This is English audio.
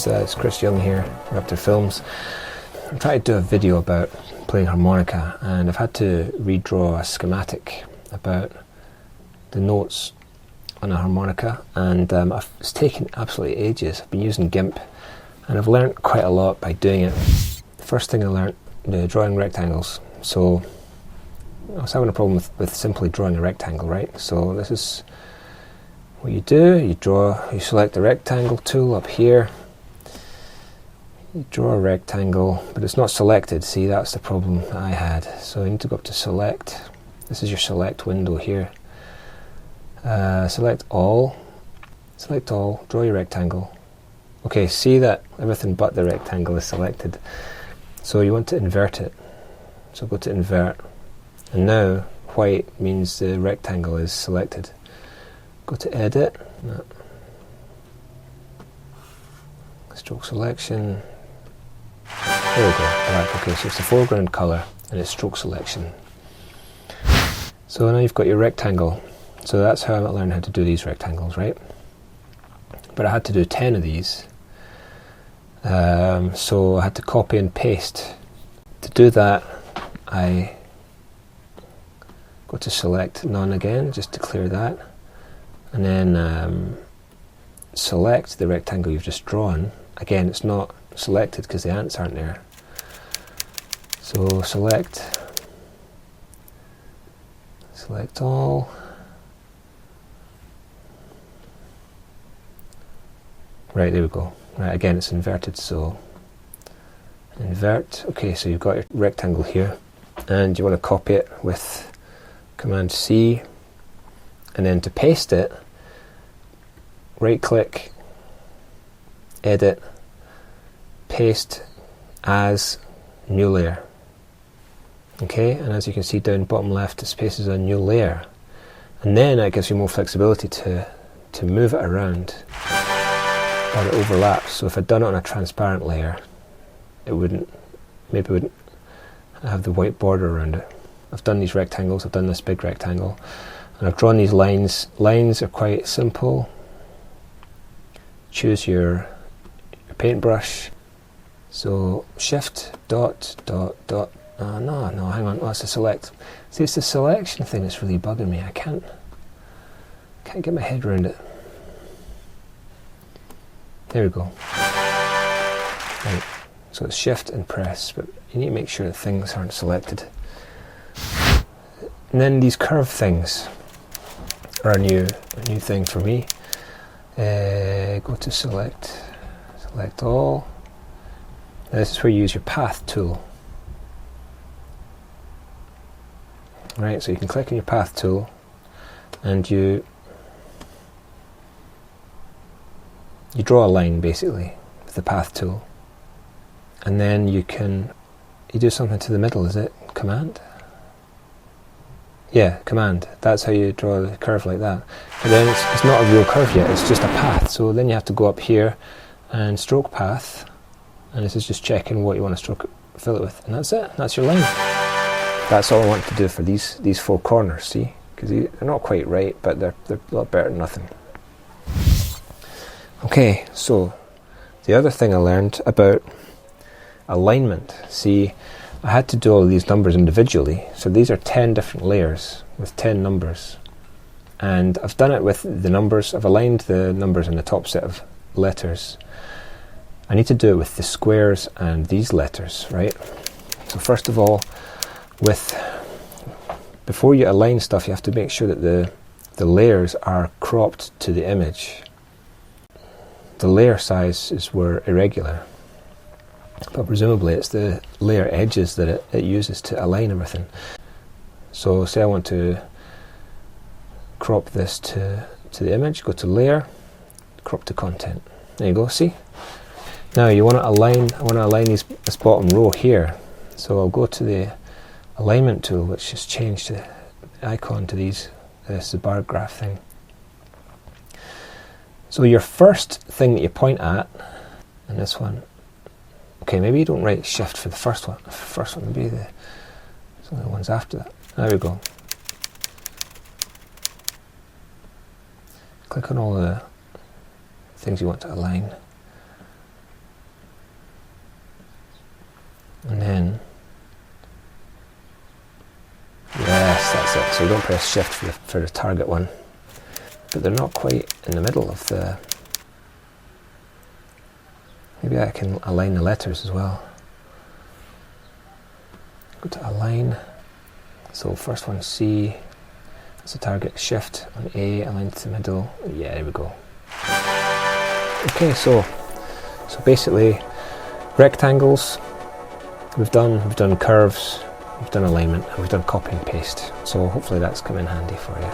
it's Chris Young here, Raptor Films. I'm trying to do a video about playing harmonica, and I've had to redraw a schematic about the notes on a harmonica, and it's taken absolutely ages. I've been using Gimp, and I've learnt quite a lot by doing it. The first thing I learnt, drawing rectangles. So I was having a problem with simply drawing a rectangle, right? So this is what you do. You select the rectangle tool up here. You draw a rectangle, but it's not selected. See, that's the problem that I had. So you need to go up to select. This is your select window here. Select all, draw your rectangle. Okay, see that everything but the rectangle is selected. So you want to invert it. So go to invert. And now white means the rectangle is selected. Go to edit. No. Stroke selection. There we go. Right, okay, so it's the foreground colour and it's stroke selection. So now you've got your rectangle. So that's how I learned how to do these rectangles, right? But I had to do 10 of these. So I had to copy and paste. To do that, I go to select none again, just to clear that. And then select the rectangle you've just drawn. Again, it's not selected because the ants aren't there. So select all. Right, there we go. Right, again it's inverted, so invert. Okay, so you've got your rectangle here, and you want to copy it with Command C, and then to paste it, right click, edit, paste as new layer. Okay, and as you can see down bottom left, it spaces a new layer, and then it gives you more flexibility to move it around, or it overlaps. So if I'd done it on a transparent layer, it wouldn't have the white border around it. I've done these rectangles, I've done this big rectangle, and I've drawn these lines. Lines are quite simple. Choose your paintbrush. So shift dot dot dot. No, hang on. Oh, it's the select. See, it's the selection thing that's really bugging me. I can't get my head around it. There we go. Right. So it's shift and press, but you need to make sure that things aren't selected. And then these curve things are a new thing for me. Go to select all. Now this is where you use your path tool. Right, so you can click on your path tool, and you draw a line basically with the path tool, and then you do something to the middle. Is it Command? Yeah, Command. That's how you draw the curve like that. But then it's not a real curve yet, it's just a path. So then you have to go up here and stroke path, and this is just checking what you want to fill it with, and that's it. That's your line. That's all I want to do for these four corners, see? Because they're not quite right, but they're a lot better than nothing. Okay, so the other thing I learned about alignment. See, I had to do all of these numbers individually. So these are 10 different layers with 10 numbers. And I've done it with the numbers. I've aligned the numbers in the top set of letters. I need to do it with the squares and these letters, right? So first of all, before you align stuff, you have to make sure that the layers are cropped to the image. The layer sizes were irregular, but presumably it's the layer edges that it uses to align everything. So say I want to crop this to the image, go to layer, crop to content. There you go, see? Now I want to align this bottom row here. So I'll go to the alignment tool, which has changed the icon to this is the bar graph thing. So your first thing that you point at, and this one, okay, maybe you don't write shift for the first one. The first one would be the ones after that. There we go. Click on all the things you want to align. So you don't press shift for the target one, but they're not quite in the middle of the... Maybe I can align the letters as well. Go to align. So first one C, that's the target. Shift on A, align to the middle. Yeah, there we go. Okay, so basically rectangles we've done curves, we've done alignment, and we've done copy and paste. So hopefully that's come in handy for you.